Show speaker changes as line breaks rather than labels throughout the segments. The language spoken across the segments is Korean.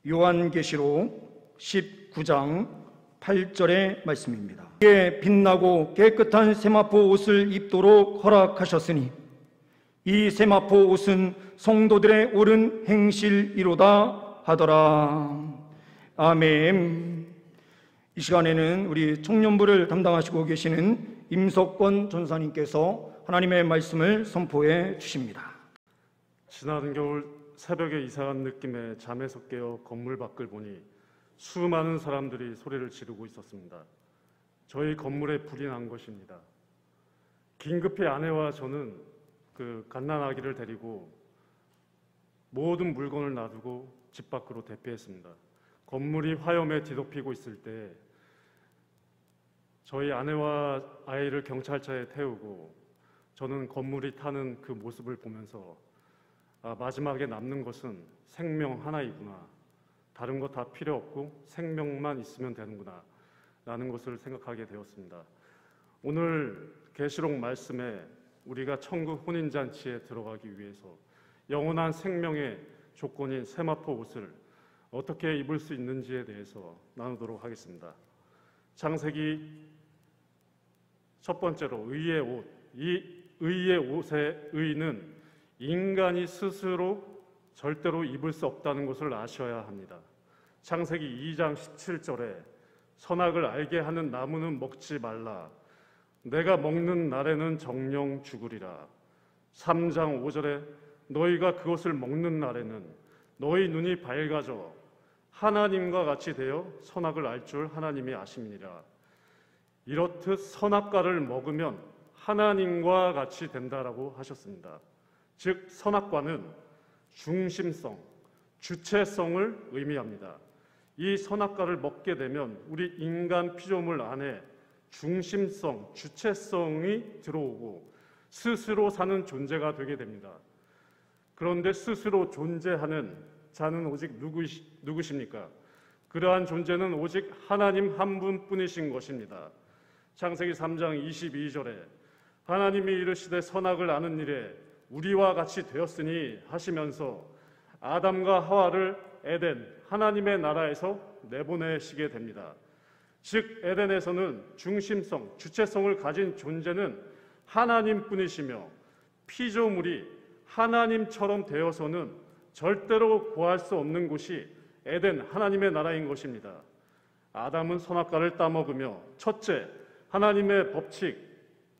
요한계시록 19장 8절의 말씀입니다. 이에 빛나고 깨끗한 세마포 옷을 입도록 허락하셨으니 이 세마포 옷은 성도들의 옳은 행실이로다 하더라. 아멘. 이 시간에는 우리 청년부를 담당하시고 계시는 임석권 전사님께서 하나님의 말씀을 선포해 주십니다.
지난 겨울 새벽에 이상한 느낌에 잠에서 깨어 건물 밖을 보니 수많은 사람들이 소리를 지르고 있었습니다. 저희 건물에 불이 난 것입니다. 긴급히 아내와 저는 갓난아기를 데리고 모든 물건을 놔두고 집 밖으로 대피했습니다. 건물이 화염에 뒤덮이고 있을 때 저희 아내와 아이를 경찰차에 태우고 저는 건물이 타는 그 모습을 보면서 마지막에 남는 것은 생명 하나이구나, 다른 거 다 필요 없고 생명만 있으면 되는구나 라는 것을 생각하게 되었습니다. 오늘 계시록 말씀에 우리가 천국 혼인잔치에 들어가기 위해서 영원한 생명의 조건인 세마포 옷을 어떻게 입을 수 있는지에 대해서 나누도록 하겠습니다. 창세기 첫 번째로 의의 옷. 이 의의 옷의 의는 인간이 스스로 절대로 입을 수 없다는 것을 아셔야 합니다. 창세기 2장 17절에 선악을 알게 하는 나무는 먹지 말라. 내가 먹는 날에는 정령 죽으리라. 3장 5절에 너희가 그것을 먹는 날에는 너희 눈이 밝아져 하나님과 같이 되어 선악을 알 줄 하나님이 아심이니라. 이렇듯 선악과를 먹으면 하나님과 같이 된다라고 하셨습니다. 즉 선악과는 중심성, 주체성을 의미합니다. 이 선악과를 먹게 되면 우리 인간 피조물 안에 중심성, 주체성이 들어오고 스스로 사는 존재가 되게 됩니다. 그런데 스스로 존재하는 자는 오직 누구십니까? 그러한 존재는 오직 하나님 한 분뿐이신 것입니다. 창세기 3장 22절에 하나님이 이르시되 선악을 아는 일에 우리와 같이 되었으니 하시면서 아담과 하와를 에덴, 하나님의 나라에서 내보내시게 됩니다. 즉 에덴에서는 중심성, 주체성을 가진 존재는 하나님뿐이시며 피조물이 하나님처럼 되어서는 절대로 구할 수 없는 곳이 에덴, 하나님의 나라인 것입니다. 아담은 선악과를 따먹으며 첫째, 하나님의 법칙,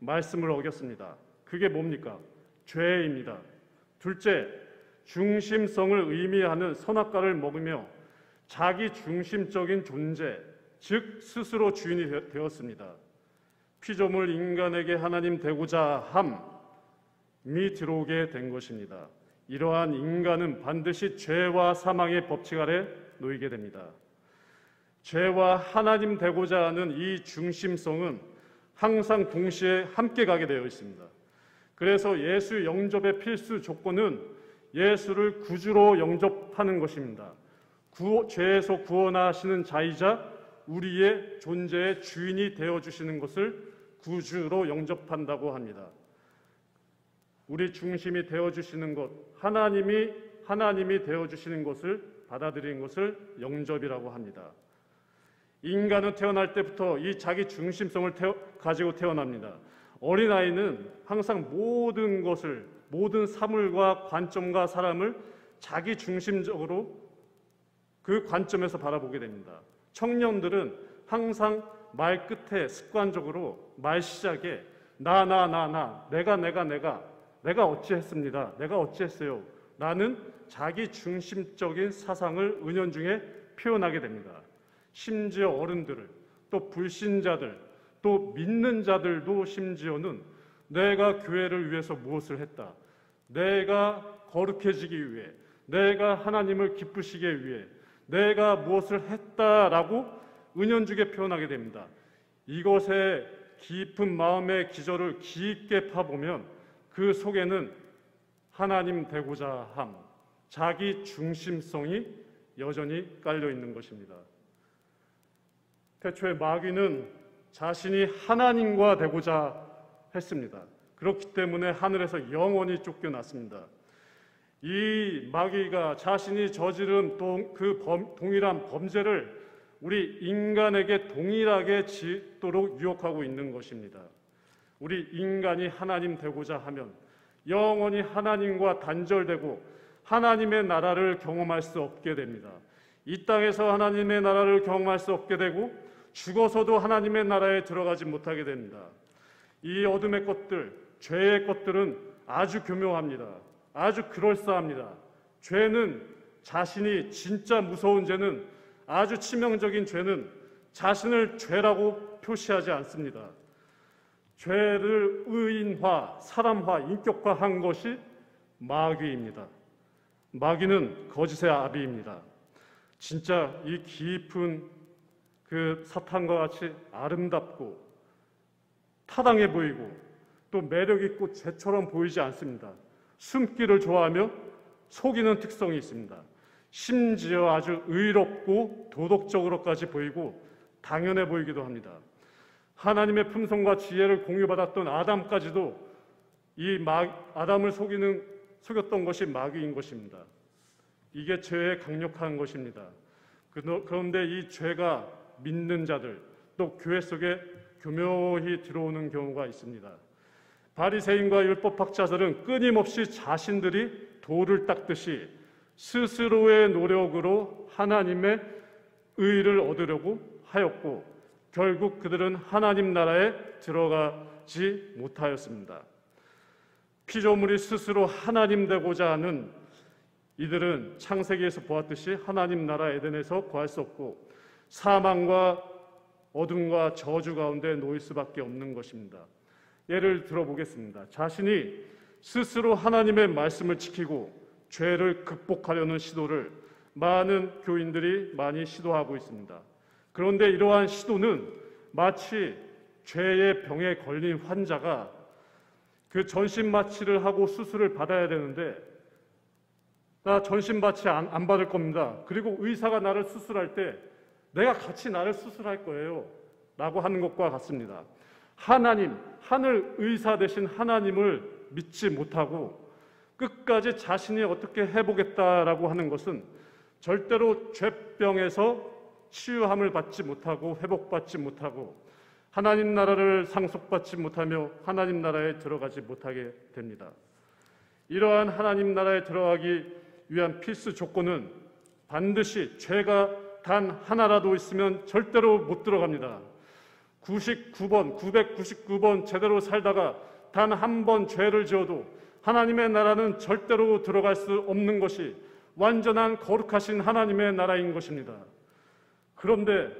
말씀을 어겼습니다. 그게 뭡니까? 죄입니다. 둘째, 중심성을 의미하는 선악과를 먹으며 자기 중심적인 존재, 즉 스스로 주인이 되었습니다. 피조물 인간에게 하나님 되고자 함이 들어오게 된 것입니다. 이러한 인간은 반드시 죄와 사망의 법칙 아래 놓이게 됩니다. 죄와 하나님 되고자 하는 이 중심성은 항상 동시에 함께 가게 되어 있습니다. 그래서 예수 영접의 필수 조건은 예수를 구주로 영접하는 것입니다. 죄에서 구원하시는 자이자 우리의 존재의 주인이 되어주시는 것을 구주로 영접한다고 합니다. 우리 중심이 되어주시는 것, 하나님이 되어주시는 것을 받아들이는 것을 영접이라고 합니다. 인간은 태어날 때부터 이 자기 중심성을 가지고 태어납니다. 어린아이는 항상 모든 것을, 모든 사물과 관점과 사람을 자기 중심적으로 그 관점에서 바라보게 됩니다. 청년들은 항상 말 끝에 습관적으로 말 시작에 나, 내가 어찌했습니다. 내가 어찌했어요. 라는 자기 중심적인 사상을 은연중에 표현하게 됩니다. 심지어 어른들을, 또 불신자들, 또 믿는 자들도 심지어는 내가 교회를 위해서 무엇을 했다, 내가 거룩해지기 위해, 내가 하나님을 기쁘시게 위해 내가 무엇을 했다라고 은연중에 표현하게 됩니다. 이것의 깊은 마음의 기저를 깊게 파보면 그 속에는 하나님 되고자 함, 자기 중심성이 여전히 깔려 있는 것입니다. 태초에 마귀는 자신이 하나님과 되고자 했습니다. 그렇기 때문에 하늘에서 영원히 쫓겨났습니다. 이 마귀가 자신이 저지른 동일한 범죄를 우리 인간에게 동일하게 짓도록 유혹하고 있는 것입니다. 우리 인간이 하나님 되고자 하면 영원히 하나님과 단절되고 하나님의 나라를 경험할 수 없게 됩니다. 이 땅에서 하나님의 나라를 경험할 수 없게 되고 죽어서도 하나님의 나라에 들어가지 못하게 됩니다. 이 어둠의 것들, 죄의 것들은 아주 교묘합니다. 아주 그럴싸합니다. 죄는 자신이 진짜 무서운 죄는 아주 치명적인 죄는 자신을 죄라고 표시하지 않습니다. 죄를 의인화, 사람화, 인격화한 것이 마귀입니다. 마귀는 거짓의 아비입니다. 진짜 이 깊은 그 사탄과 같이 아름답고 타당해 보이고 또 매력 있고 죄처럼 보이지 않습니다. 숨기를 좋아하며 속이는 특성이 있습니다. 심지어 아주 의롭고 도덕적으로까지 보이고 당연해 보이기도 합니다. 하나님의 품성과 지혜를 공유받았던 아담까지도 아담을 속였던 것이 마귀인 것입니다. 이게 죄의 강력한 것입니다. 그런데 이 죄가 믿는 자들 또 교회 속에 교묘히 들어오는 경우가 있습니다. 바리새인과 율법학자들은 끊임없이 자신들이 돌을 닦듯이 스스로의 노력으로 하나님의 의를 얻으려고 하였고 결국 그들은 하나님 나라에 들어가지 못하였습니다. 피조물이 스스로 하나님 되고자 하는 이들은 창세기에서 보았듯이 하나님 나라 에덴에서 구할 수 없고 사망과 어둠과 저주 가운데 놓일 수밖에 없는 것입니다. 예를 들어보겠습니다. 자신이 스스로 하나님의 말씀을 지키고 죄를 극복하려는 시도를 많은 교인들이 많이 시도하고 있습니다. 그런데 이러한 시도는 마치 죄의 병에 걸린 환자가 그 전신마취를 하고 수술을 받아야 되는데 나 전신마취 안 받을 겁니다. 그리고 의사가 나를 수술할 때 내가 같이 나를 수술할 거예요 라고 하는 것과 같습니다. 하나님, 하늘 의사 되신 하나님을 믿지 못하고 끝까지 자신이 어떻게 해보겠다라고 하는 것은 절대로 죄병에서 치유함을 받지 못하고 회복받지 못하고 하나님 나라를 상속받지 못하며 하나님 나라에 들어가지 못하게 됩니다. 이러한 하나님 나라에 들어가기 위한 필수 조건은 반드시 죄가 단 하나라도 있으면 절대로 못 들어갑니다. 999번 제대로 살다가 단 한 번 죄를 지어도 하나님의 나라는 절대로 들어갈 수 없는 것이 완전한 거룩하신 하나님의 나라인 것입니다. 그런데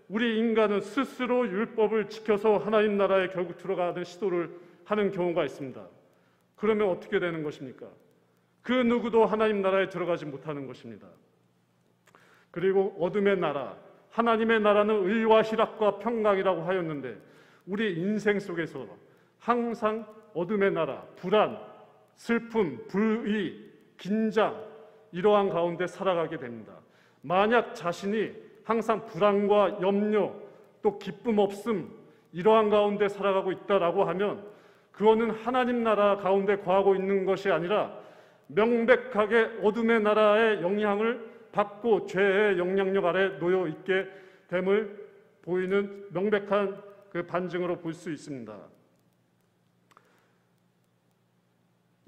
우리 인간은 스스로 율법을 지켜서 하나님 나라에 결국 들어가는 시도를 하는 경우가 있습니다. 그러면 어떻게 되는 것입니까? 그 누구도 하나님 나라에 들어가지 못하는 것입니다. 그리고 어둠의 나라, 하나님의 나라는 의와 희락과 평강이라고 하였는데 우리 인생 속에서 항상 어둠의 나라, 불안, 슬픔, 불의, 긴장 이러한 가운데 살아가게 됩니다. 만약 자신이 항상 불안과 염려 또 기쁨 없음 이러한 가운데 살아가고 있다라고 하면 그거는 하나님 나라 가운데 거하고 있는 것이 아니라 명백하게 어둠의 나라의 영향을 받고 죄의 영향력 아래 놓여 있게 됨을 보이는 명백한 그 반증으로 볼 수 있습니다.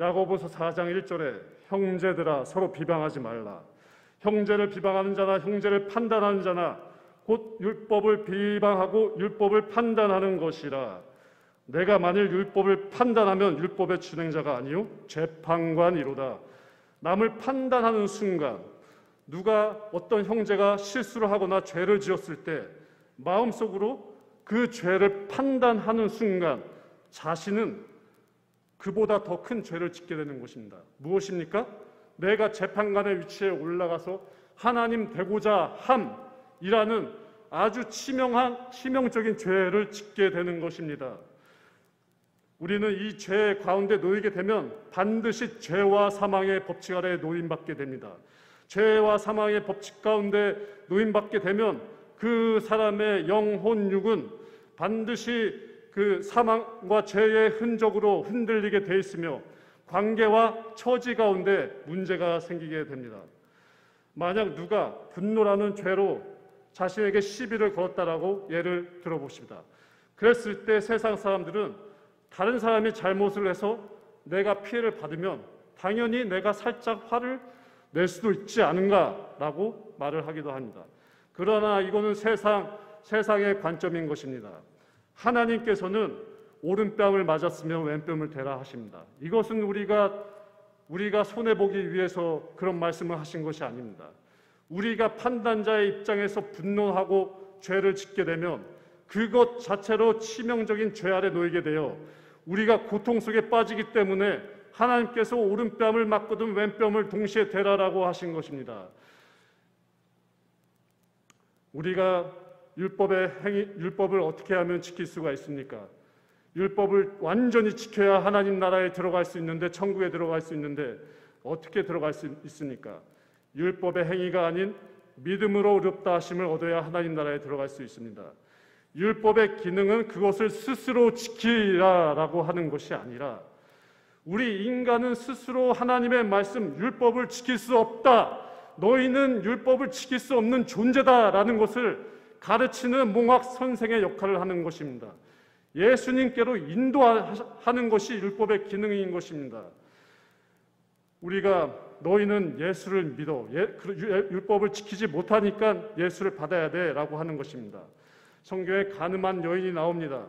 야고보서 4장 1절에 형제들아 서로 비방하지 말라. 형제를 비방하는 자나 형제를 판단하는 자나 곧 율법을 비방하고 율법을 판단하는 것이라. 내가 만일 율법을 판단하면 율법의 준행자가 아니요 재판관이로다. 남을 판단하는 순간 누가 어떤 형제가 실수를 하거나 죄를 지었을 때 마음속으로 그 죄를 판단하는 순간 자신은 그보다 더 큰 죄를 짓게 되는 것입니다. 무엇입니까? 내가 재판관의 위치에 올라가서 하나님 되고자 함이라는 아주 치명적인 죄를 짓게 되는 것입니다. 우리는 이 죄 가운데 놓이게 되면 반드시 죄와 사망의 법칙 아래에 노임받게 됩니다. 죄와 사망의 법칙 가운데 노임받게 되면 그 사람의 영혼 육은 반드시 그 사망과 죄의 흔적으로 흔들리게 돼 있으며 관계와 처지 가운데 문제가 생기게 됩니다. 만약 누가 분노라는 죄로 자신에게 시비를 걸었다라고 예를 들어봅시다. 그랬을 때 세상 사람들은 다른 사람이 잘못을 해서 내가 피해를 받으면 당연히 내가 살짝 화를 낼 수도 있지 않은가라고 말을 하기도 합니다. 그러나 이거는 세상의 관점인 것입니다. 하나님께서는 오른뺨을 맞았으면 왼뺨을 대라 하십니다. 이것은 우리가 손해보기 위해서 그런 말씀을 하신 것이 아닙니다. 우리가 판단자의 입장에서 분노하고 죄를 짓게 되면 그것 자체로 치명적인 죄 아래 놓이게 되어 우리가 고통 속에 빠지기 때문에 하나님께서 오른뺨을 맞거든 왼뺨을 동시에 대라라고 하신 것입니다. 우리가 율법을 어떻게 하면 지킬 수가 있습니까? 율법을 완전히 지켜야 하나님 나라에 들어갈 수 있는데, 천국에 들어갈 수 있는데 어떻게 들어갈 수 있습니까? 율법의 행위가 아닌 믿음으로 의롭다 하심을 얻어야 하나님 나라에 들어갈 수 있습니다. 율법의 기능은 그것을 스스로 지키라라고 하는 것이 아니라 우리 인간은 스스로 하나님의 말씀, 율법을 지킬 수 없다. 너희는 율법을 지킬 수 없는 존재다라는 것을 가르치는 몽학 선생의 역할을 하는 것입니다. 예수님께로 인도하는 것이 율법의 기능인 것입니다. 우리가 너희는 예수를 믿어, 율법을 지키지 못하니까 예수를 받아야 돼 라고 하는 것입니다. 성경에 가늠한 여인이 나옵니다.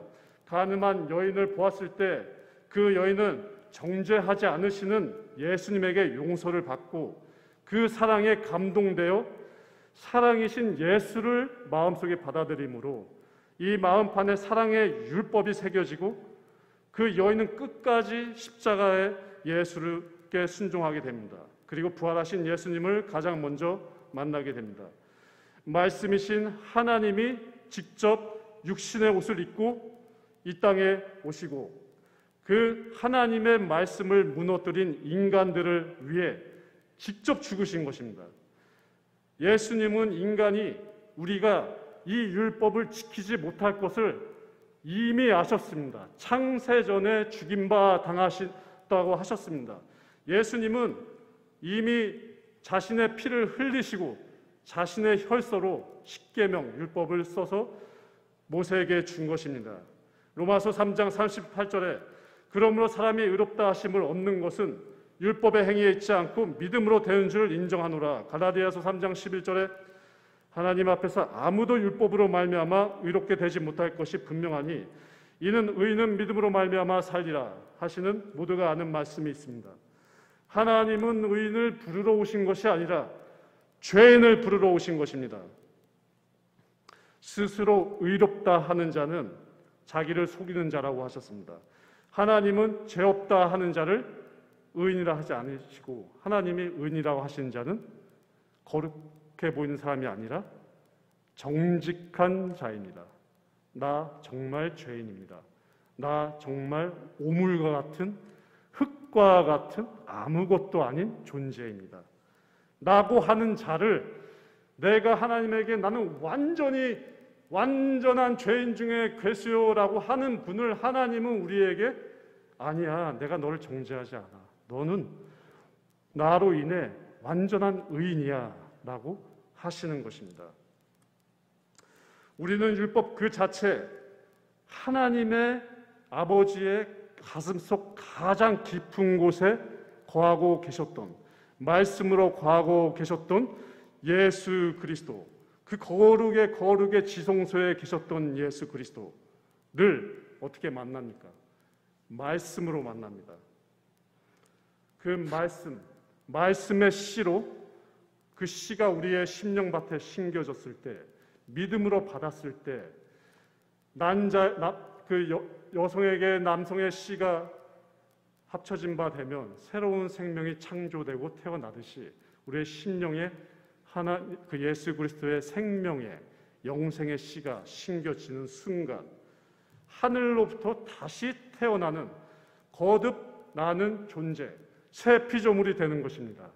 가늠한 여인을 보았을 때 그 여인은 정죄하지 않으시는 예수님에게 용서를 받고 그 사랑에 감동되어 사랑이신 예수를 마음속에 받아들임으로 이 마음판에 사랑의 율법이 새겨지고 그 여인은 끝까지 십자가에 예수께 순종하게 됩니다. 그리고 부활하신 예수님을 가장 먼저 만나게 됩니다. 말씀이신 하나님이 직접 육신의 옷을 입고 이 땅에 오시고 그 하나님의 말씀을 무너뜨린 인간들을 위해 직접 죽으신 것입니다. 예수님은 인간이 우리가 이 율법을 지키지 못할 것을 이미 아셨습니다. 창세전에 죽임바 당하셨다고 하셨습니다. 예수님은 이미 자신의 피를 흘리시고 자신의 혈서로 십계명 율법을 써서 모세에게 준 것입니다. 로마서 3장 38절에 그러므로 사람이 의롭다 하심을 얻는 것은 율법의 행위에 있지 않고 믿음으로 되는 줄 인정하노라. 갈라디아서 3장 11절에 하나님 앞에서 아무도 율법으로 말미암아 의롭게 되지 못할 것이 분명하니 이는 의인은 믿음으로 말미암아 살리라 하시는 모두가 아는 말씀이 있습니다. 하나님은 의인을 부르러 오신 것이 아니라 죄인을 부르러 오신 것입니다. 스스로 의롭다 하는 자는 자기를 속이는 자라고 하셨습니다. 하나님은 죄 없다 하는 자를 의인이라 하지 않으시고 하나님이 의인이라고 하시는 자는 거룩해 보이는 사람이 아니라 정직한 자입니다. 나 정말 죄인입니다. 나 정말 오물과 같은 흙과 같은 아무것도 아닌 존재입니다. 라고 하는 자를 내가 하나님에게 나는 완전한 죄인 중에 괴수요라고 하는 분을 하나님은 우리에게 아니야, 내가 너를 정죄하지 않아. 너는 나로 인해 완전한 의인이야 라고 하시는 것입니다. 우리는 율법 그 자체 하나님의 아버지의 가슴속 가장 깊은 곳에 거하고 계셨던 말씀으로 거하고 계셨던 예수 그리스도, 그 거룩의 지성소에 계셨던 예수 그리스도를 어떻게 만납니까? 말씀으로 만납니다. 그 말씀의 씨로 그 씨가 우리의 심령밭에 심겨졌을 때, 믿음으로 받았을 때, 여성에게 남성의 씨가 합쳐진 바 되면 새로운 생명이 창조되고 태어나듯이 우리의 심령에 그 예수 그리스도의 생명의 영생의 씨가 심겨지는 순간 하늘로부터 다시 태어나는 거듭나는 존재, 새 피조물이 되는 것입니다.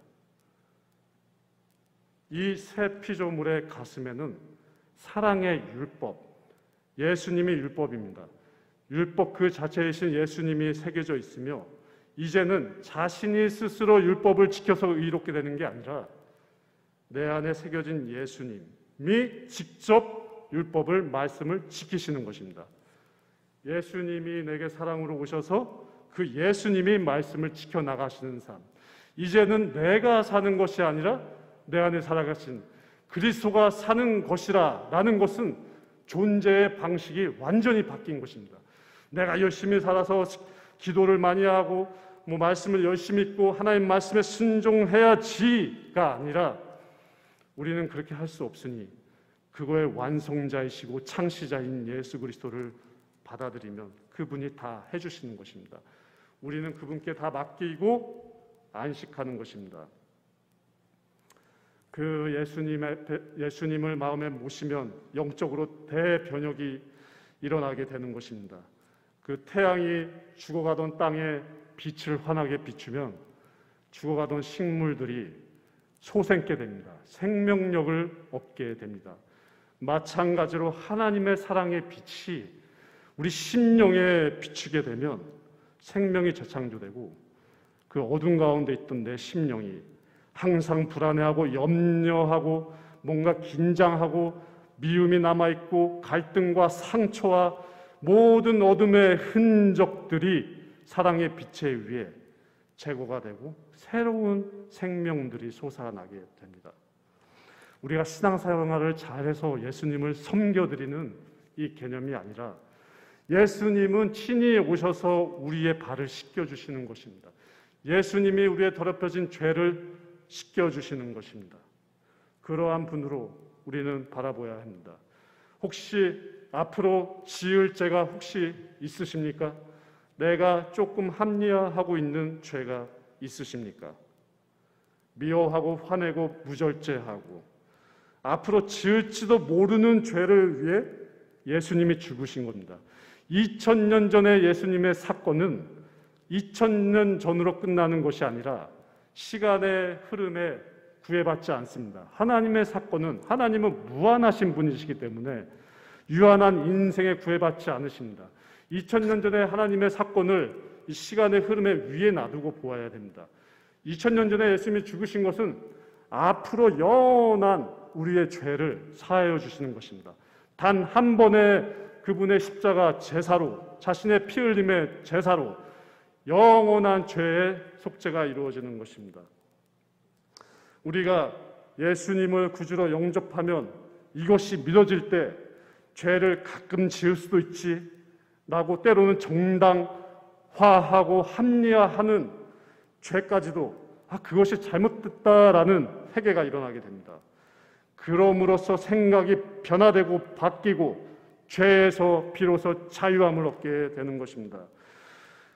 이 새 피조물의 가슴에는 사랑의 율법, 예수님이 율법입니다. 율법 그 자체이신 예수님이 새겨져 있으며 이제는 자신이 스스로 율법을 지켜서 의롭게 되는 게 아니라 내 안에 새겨진 예수님이 직접 율법을, 말씀을 지키시는 것입니다. 예수님이 내게 사랑으로 오셔서 그 예수님이 말씀을 지켜나가시는 삶. 이제는 내가 사는 것이 아니라 내 안에 살아가신 그리스도가 사는 것이라 라는 것은 존재의 방식이 완전히 바뀐 것입니다. 내가 열심히 살아서 기도를 많이 하고 말씀을 열심히 읽고 하나님 말씀에 순종해야지가 아니라 우리는 그렇게 할 수 없으니 그거의 완성자이시고 창시자인 예수 그리스도를 받아들이면 그분이 다 해주시는 것입니다. 우리는 그분께 다 맡기고 안식하는 것입니다. 그 예수님을 마음에 모시면 영적으로 대변혁이 일어나게 되는 것입니다. 그 태양이 죽어가던 땅에 빛을 환하게 비추면 죽어가던 식물들이 솟게 됩니다. 생명력을 얻게 됩니다. 마찬가지로 하나님의 사랑의 빛이 우리 심령에 비추게 되면 생명이 재창조되고 그 어둠 가운데 있던 내 심령이 항상 불안해하고 염려하고 뭔가 긴장하고 미움이 남아있고 갈등과 상처와 모든 어둠의 흔적들이 사랑의 빛에 의해 제거가 되고 새로운 생명들이 솟아나게 됩니다. 우리가 신앙생활을 잘해서 예수님을 섬겨드리는 이 개념이 아니라 예수님은 친히 오셔서 우리의 발을 씻겨주시는 것입니다. 예수님이 우리의 더럽혀진 죄를 씻겨주시는 것입니다. 그러한 분으로 우리는 바라보아야 합니다. 혹시 앞으로 지을 죄가 혹시 있으십니까? 내가 조금 합리화하고 있는 죄가 있으십니까? 미워하고 화내고 무절제하고 앞으로 지을지도 모르는 죄를 위해 예수님이 죽으신 겁니다. 2000년 전의 예수님의 사건은 2000년 전으로 끝나는 것이 아니라 시간의 흐름에 구애받지 않습니다. 하나님의 사건은 하나님은 무한하신 분이시기 때문에 유한한 인생에 구애받지 않으십니다. 2000년 전에 하나님의 사건을 이 시간의 흐름에 위에 놔두고 보아야 됩니다. 2000년 전에 예수님이 죽으신 것은 앞으로 영원한 우리의 죄를 사하여 주시는 것입니다. 단 한 번의 그분의 십자가 제사로, 자신의 피 흘림의 제사로 영원한 죄의 속죄가 이루어지는 것입니다. 우리가 예수님을 구주로 영접하면 이것이 믿어질 때 죄를 가끔 지을 수도 있지 라고 때로는 정당화하고 합리화하는 죄까지도 그것이 잘못됐다라는 회개가 일어나게 됩니다. 그럼으로써 생각이 변화되고 바뀌고 죄에서 비로소 자유함을 얻게 되는 것입니다.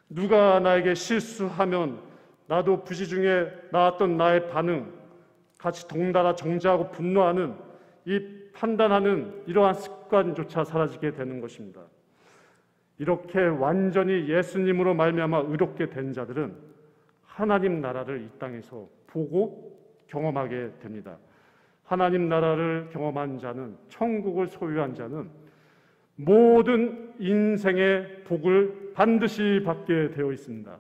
누가 나에게 실수하면 나도 부지 중에 나왔던 나의 반응, 같이 덩달아 정죄하고 분노하는 이 판단하는 이러한 습관조차 사라지게 되는 것입니다. 이렇게 완전히 예수님으로 말미암아 의롭게 된 자들은 하나님 나라를 이 땅에서 보고 경험하게 됩니다. 하나님 나라를 경험한 자는, 천국을 소유한 자는 모든 인생의 복을 반드시 받게 되어 있습니다.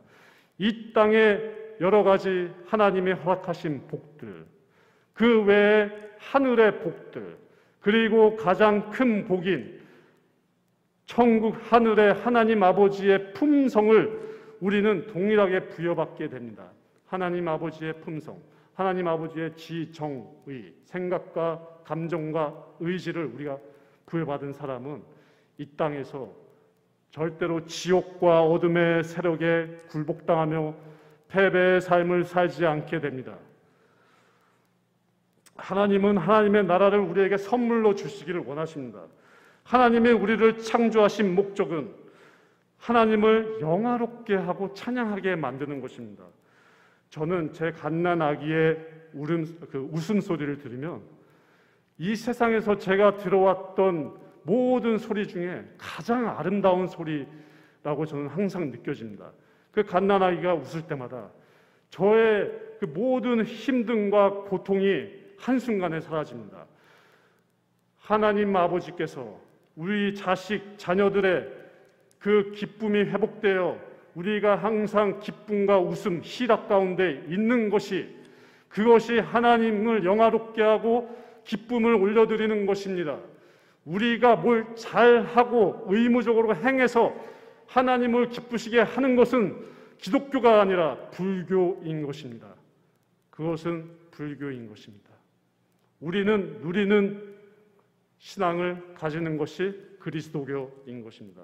이 땅에 여러 가지 하나님의 허락하신 복들, 그 외에 하늘의 복들, 그리고 가장 큰 복인 천국 하늘의 하나님 아버지의 품성을 우리는 동일하게 부여받게 됩니다. 하나님 아버지의 품성, 하나님 아버지의 지정의, 생각과 감정과 의지를 우리가 부여받은 사람은 이 땅에서 절대로 지옥과 어둠의 세력에 굴복당하며 패배의 삶을 살지 않게 됩니다. 하나님은 하나님의 나라를 우리에게 선물로 주시기를 원하십니다. 하나님이 우리를 창조하신 목적은 하나님을 영화롭게 하고 찬양하게 만드는 것입니다. 저는 제 갓난 아기의 웃음소리를 들으면 이 세상에서 제가 들어왔던 모든 소리 중에 가장 아름다운 소리라고 저는 항상 느껴집니다. 그 갓난 아기가 웃을 때마다 저의 그 모든 힘듦과 고통이 한순간에 사라집니다. 하나님 아버지께서 우리 자녀들의 그 기쁨이 회복되어 우리가 항상 기쁨과 웃음, 희락 가운데 있는 것이, 그것이 하나님을 영화롭게 하고 기쁨을 올려드리는 것입니다. 우리가 뭘 잘하고 의무적으로 행해서 하나님을 기쁘시게 하는 것은 기독교가 아니라 불교인 것입니다. 그것은 불교인 것입니다. 우리는 누리는 신앙을 가지는 것이 그리스도교인 것입니다.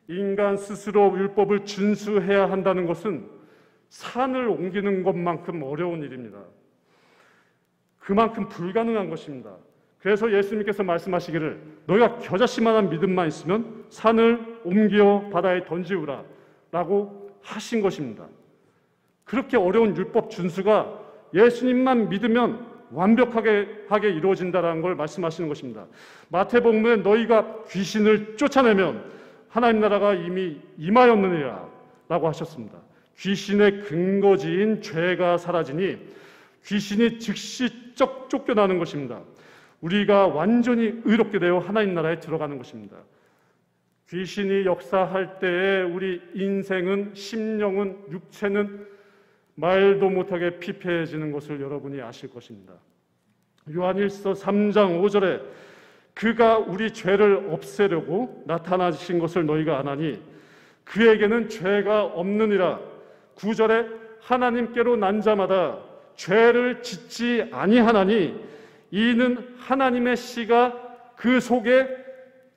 인간 스스로 율법을 준수해야 한다는 것은 산을 옮기는 것만큼 어려운 일입니다. 그만큼 불가능한 것입니다. 그래서 예수님께서 말씀하시기를 너희가 겨자씨만한 믿음만 있으면 산을 옮겨 바다에 던지우라 라고 하신 것입니다. 그렇게 어려운 율법 준수가 예수님만 믿으면 완벽하게 이루어진다는 걸 말씀하시는 것입니다. 마태복음에 너희가 귀신을 쫓아내면 하나님 나라가 이미 임하였느니라 라고 하셨습니다. 귀신의 근거지인 죄가 사라지니 귀신이 즉시 쫓겨나는 것입니다. 우리가 완전히 의롭게 되어 하나님 나라에 들어가는 것입니다. 귀신이 역사할 때에 우리 인생은, 심령은, 육체는 말도 못하게 피폐해지는 것을 여러분이 아실 것입니다. 요한일서 3장 5절에 그가 우리 죄를 없애려고 나타나신 것을 너희가 아나니 그에게는 죄가 없느니라. 9절에 하나님께로 난 자마다 죄를 짓지 아니하나니 이는 하나님의 씨가 그 속에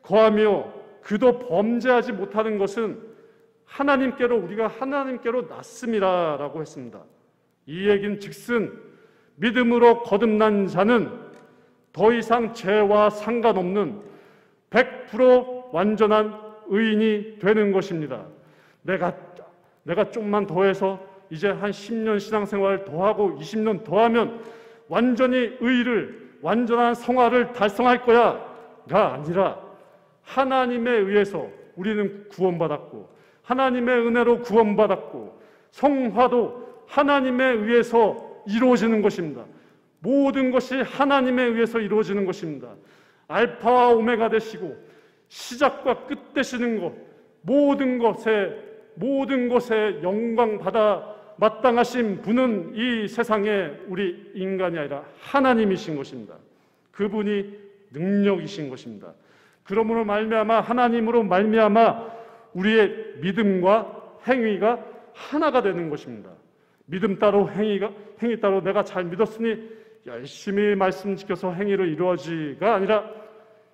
거하며 그도 범죄하지 못하는 것은 하나님께로, 우리가 하나님께로 났음이라 라고 했습니다. 이 얘기는 즉슨 믿음으로 거듭난 자는 더 이상 죄와 상관없는 100% 완전한 의인이 되는 것입니다. 내가 좀만 더해서 이제 한 10년 신앙생활 더하고 20년 더하면 완전히 완전한 성화를 달성할 거야가 아니라 하나님에 의해서 우리는 구원받았고 하나님의 은혜로 구원받았고 성화도 하나님에 의해서 이루어지는 것입니다. 모든 것이 하나님에 의해서 이루어지는 것입니다. 알파와 오메가 되시고 시작과 끝 되시는 것, 모든 것에 영광 받아 마땅하신 분은 이 세상에 우리 인간이 아니라 하나님이신 것입니다. 그분이 능력이신 것입니다. 그러므로 말미암아 하나님으로 말미암아 우리의 믿음과 행위가 하나가 되는 것입니다. 믿음 따로 행위 따로 내가 잘 믿었으니 열심히 말씀 지켜서 행위를 이루어지가 아니라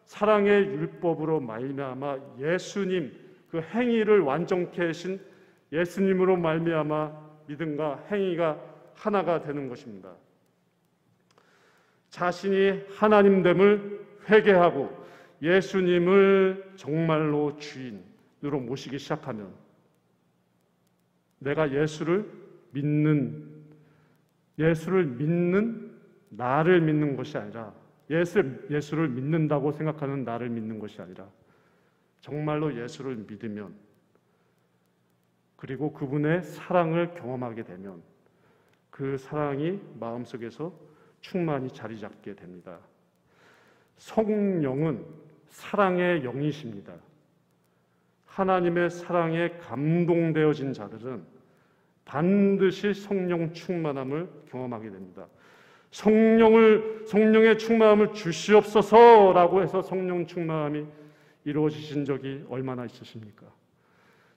사랑의 율법으로 말미암아 예수님, 그 행위를 완전케 하신 예수님으로 말미암아 믿음과 행위가 하나가 되는 것입니다. 자신이 하나님됨을 회개하고 예수님을 정말로 주인으로 모시기 시작하면 내가 예수를 믿는 나를 믿는 것이 아니라 예수를 믿는다고 생각하는 나를 믿는 것이 아니라 정말로 예수를 믿으면, 그리고 그분의 사랑을 경험하게 되면 그 사랑이 마음속에서 충만히 자리 잡게 됩니다. 성령은 사랑의 영이십니다. 하나님의 사랑에 감동되어진 자들은 반드시 성령 충만함을 경험하게 됩니다. 성령의 충만함을 주시옵소서라고 해서 성령 충만함이 이루어지신 적이 얼마나 있으십니까?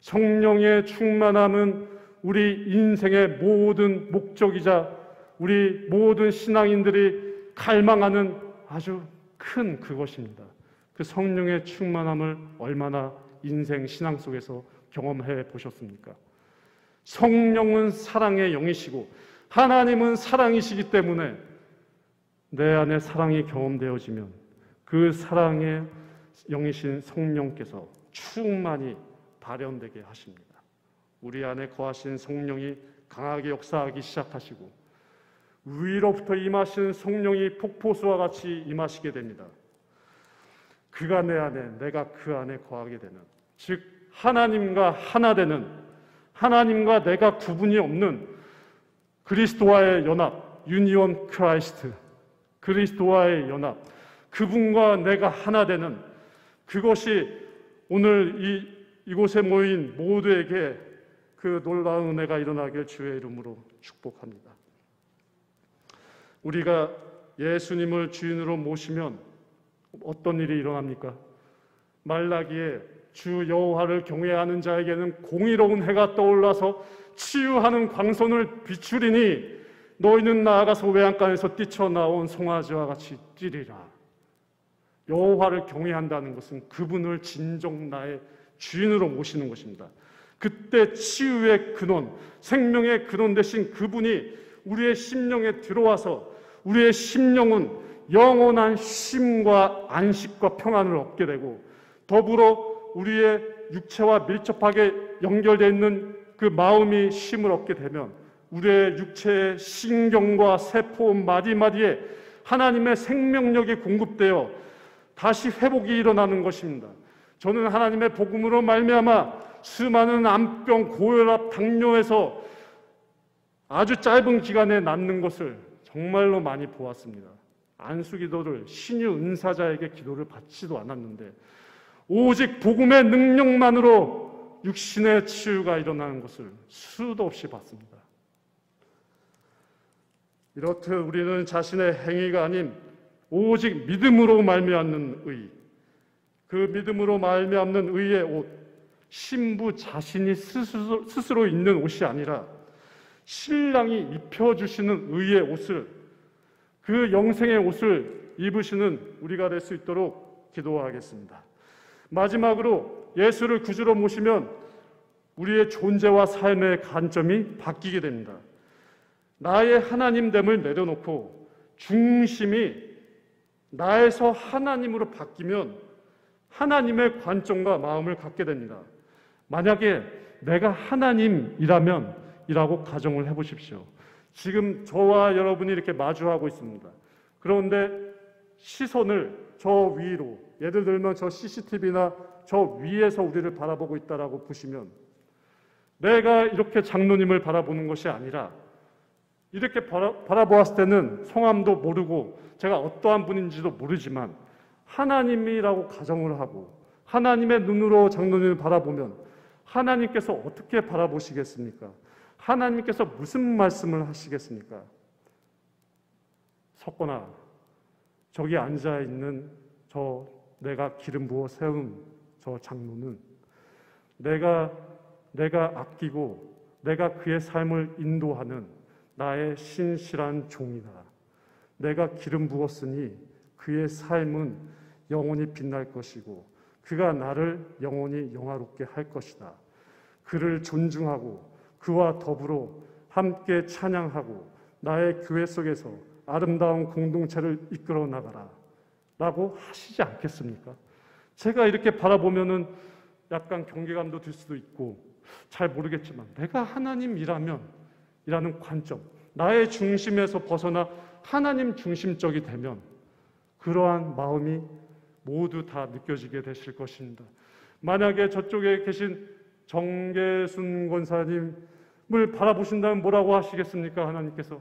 성령의 충만함은 우리 인생의 모든 목적이자 우리 모든 신앙인들이 갈망하는 아주 큰 그것입니다. 그 성령의 충만함을 얼마나 인생 신앙 속에서 경험해 보셨습니까? 성령은 사랑의 영이시고 하나님은 사랑이시기 때문에 내 안에 사랑이 경험되어지면 그 사랑의 영이신 성령께서 충만히 발현되게 하십니다. 우리 안에 거하신 성령이 강하게 역사하기 시작하시고 위로부터 임하신 성령이 폭포수와 같이 임하시게 됩니다. 그가 내 안에, 내가 그 안에 거하게 되는, 즉 하나님과 하나 되는, 하나님과 내가 구분이 없는 그리스도와의 연합, 유니온 크라이스트, 그리스도와의 연합, 그분과 내가 하나 되는 그것이 오늘 이곳에 모인 모두에게 그 놀라운 은혜가 일어나길 주의 이름으로 축복합니다. 우리가 예수님을 주인으로 모시면 어떤 일이 일어납니까? 말라기에 주 여호와를 경외하는 자에게는 공의로운 해가 떠올라서 치유하는 광선을 비추리니 너희는 나아가서 외양간에서 뛰쳐나온 송아지와 같이 뛰리라. 여호와를 경외한다는 것은 그분을 진정 나의 주인으로 모시는 것입니다. 그때 치유의 근원, 생명의 근원 되신 그분이 우리의 심령에 들어와서 우리의 심령은 영원한 쉼과 안식과 평안을 얻게 되고, 더불어 우리의 육체와 밀접하게 연결되어 있는 그 마음이 쉼을 얻게 되면 우리의 육체의 신경과 세포 마디마디에 하나님의 생명력이 공급되어 다시 회복이 일어나는 것입니다. 저는 하나님의 복음으로 말미암아 수많은 암병, 고혈압, 당뇨에서 아주 짧은 기간에 낫는 것을 정말로 많이 보았습니다. 안수기도를 신유 은사자에게 기도를 받지도 않았는데 오직 복음의 능력만으로 육신의 치유가 일어나는 것을 수도 없이 봤습니다. 이렇듯 우리는 자신의 행위가 아닌 오직 믿음으로 말미암는 의, 그 믿음으로 말미암는 의의 옷, 신부 자신이 스스로 입는 옷이 아니라 신랑이 입혀주시는 의의 옷을, 그 영생의 옷을 입으시는 우리가 될 수 있도록 기도하겠습니다. 마지막으로 예수를 구주로 모시면 우리의 존재와 삶의 관점이 바뀌게 됩니다. 나의 하나님됨을 내려놓고 중심이 나에서 하나님으로 바뀌면 하나님의 관점과 마음을 갖게 됩니다. 만약에 내가 하나님이라면 이라고 가정을 해보십시오. 지금 저와 여러분이 이렇게 마주하고 있습니다. 그런데 시선을 저 위로, 예를 들면 저 CCTV나 저 위에서 우리를 바라보고 있다라고 보시면 내가 이렇게 장로님을 바라보는 것이 아니라 이렇게 바라보았을 때는 성함도 모르고 제가 어떠한 분인지도 모르지만 하나님이라고 가정을 하고 하나님의 눈으로 장로님을 바라보면 하나님께서 어떻게 바라보시겠습니까? 하나님께서 무슨 말씀을 하시겠습니까? 석거나 저기 앉아있는 저 내가 기름 부어 세운 저 장로는 내가 아끼고 내가 그의 삶을 인도하는 나의 신실한 종이다. 내가 기름 부었으니 그의 삶은 영원히 빛날 것이고 그가 나를 영원히 영화롭게 할 것이다. 그를 존중하고 그와 더불어 함께 찬양하고 나의 교회 속에서 아름다운 공동체를 이끌어 나가라 라고 하시지 않겠습니까? 제가 이렇게 바라보면은 약간 경계감도 들 수도 있고 잘 모르겠지만 내가 하나님이라면 이라는 관점, 나의 중심에서 벗어나 하나님 중심적이 되면 그러한 마음이 모두 다 느껴지게 되실 것입니다. 만약에 저쪽에 계신 정계순 권사님을 바라보신다면 뭐라고 하시겠습니까? 하나님께서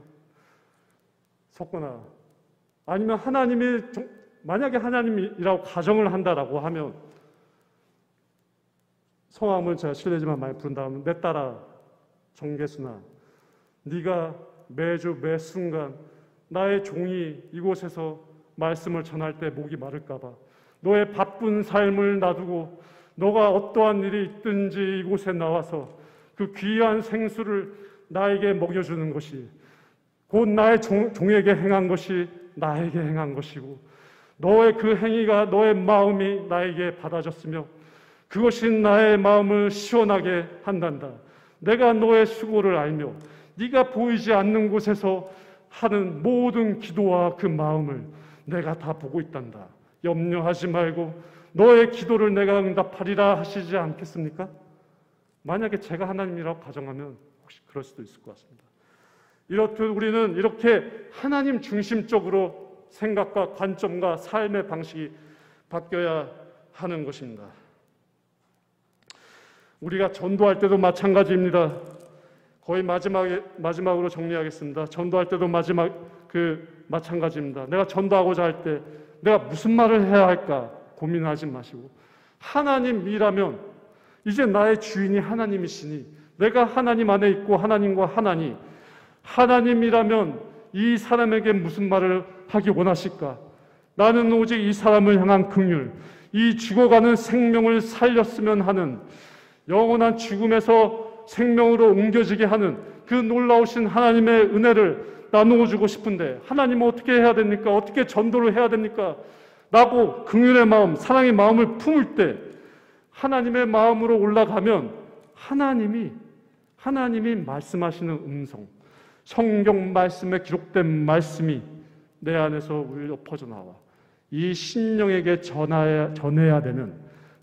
속거나 아니면 하나님이 만약에 하나님이라고 가정을 한다라고 하면 성함을 제가 실례지만 많이 부른 다음에 내 딸아 정계순아, 네가 매주 매 순간 나의 종이 이곳에서 말씀을 전할 때 목이 마를까 봐 너의 바쁜 삶을 놔두고 너가 어떠한 일이 있든지 이곳에 나와서 그 귀한 생수를 나에게 먹여주는 것이 곧 나의 종에게 행한 것이 나에게 행한 것이고 너의 그 행위가 너의 마음이 나에게 받아졌으며 그것이 나의 마음을 시원하게 한단다. 내가 너의 수고를 알며 네가 보이지 않는 곳에서 하는 모든 기도와 그 마음을 내가 다 보고 있단다. 염려하지 말고 너의 기도를 내가 응답하리라 하시지 않겠습니까? 만약에 제가 하나님이라고 가정하면 혹시 그럴 수도 있을 것 같습니다. 이렇듯 우리는 이렇게 하나님 중심적으로 생각과 관점과 삶의 방식이 바뀌어야 하는 것입니다. 우리가 전도할 때도 마찬가지입니다. 거의 마지막으로 정리하겠습니다. 전도할 때도 마찬가지입니다. 내가 전도하고자 할 때 내가 무슨 말을 해야 할까 고민하지 마시고 하나님이라면 이제 나의 주인이 하나님이시니 내가 하나님 안에 있고 하나님과 하나니, 하나님이라면 이 사람에게 무슨 말을 하기 원하실까? 나는 오직 이 사람을 향한 긍휼, 이 죽어가는 생명을 살렸으면 하는, 영원한 죽음에서 생명으로 옮겨지게 하는 그 놀라우신 하나님의 은혜를 나누어주고 싶은데, 하나님은 어떻게 해야 됩니까? 어떻게 전도를 해야 됩니까? 라고 긍휼의 마음, 사랑의 마음을 품을 때 하나님의 마음으로 올라가면 하나님이 말씀하시는 음성, 성경 말씀에 기록된 말씀이 내 안에서 울려 퍼져나와 이 심령에게 전해야 되는,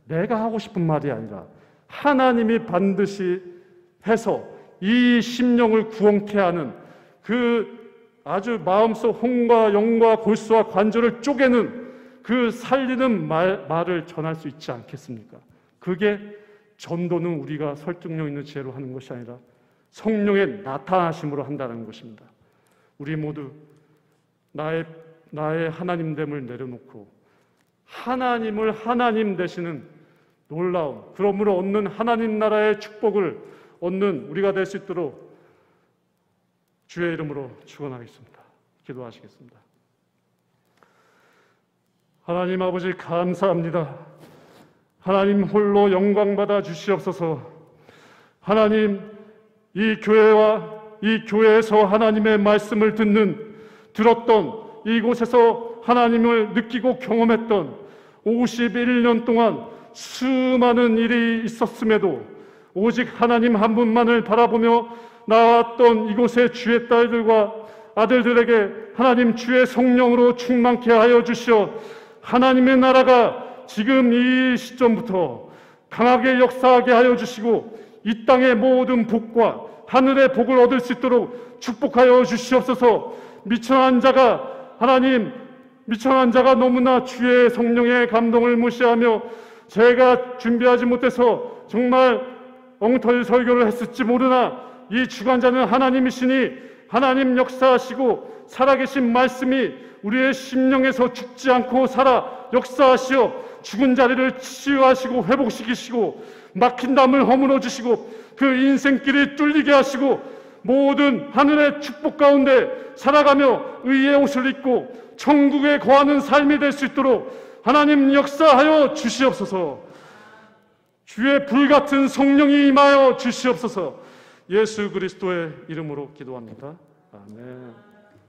내가 하고 싶은 말이 아니라 하나님이 반드시 해서 이 심령을 구원케 하는 그 아주 마음속 혼과 영과 골수와 관절을 쪼개는 그 살리는 말을 전할 수 있지 않겠습니까? 그게 전도는 우리가 설득력 있는 지혜로 하는 것이 아니라 성령의 나타나심으로 한다는 것입니다. 우리 모두 나의 하나님됨을 내려놓고 하나님을 하나님 되시는 놀라운, 그러므로 얻는 하나님 나라의 축복을 얻는 우리가 될 수 있도록 주의 이름으로 축원하겠습니다. 기도하시겠습니다. 하나님 아버지, 감사합니다. 하나님 홀로 영광 받아 주시옵소서. 하나님, 이 교회와 이 교회에서 하나님의 말씀을 들었던, 이곳에서 하나님을 느끼고 경험했던 51년 동안 수많은 일이 있었음에도 오직 하나님 한 분만을 바라보며 나왔던 이곳의 주의 딸들과 아들들에게 하나님 주의 성령으로 충만케 하여 주시어 하나님의 나라가 지금 이 시점부터 강하게 역사하게 하여 주시고 이 땅의 모든 복과 하늘의 복을 얻을 수 있도록 축복하여 주시옵소서. 미천한 자가 너무나 주의 성령의 감동을 무시하며 제가 준비하지 못해서 정말 엉터리 설교를 했을지 모르나 이 주관자는 하나님이시니 하나님 역사하시고 살아계신 말씀이 우리의 심령에서 죽지 않고 살아 역사하시어 죽은 자리를 치유하시고 회복시키시고 막힌 담을 허물어 주시고 그 인생길이 뚫리게 하시고 모든 하늘의 축복 가운데 살아가며 의의 옷을 입고 천국에 거하는 삶이 될 수 있도록 하나님 역사하여 주시옵소서. 주의 불같은 성령이 임하여 주시옵소서. 예수 그리스도의 이름으로 기도합니다. 아멘.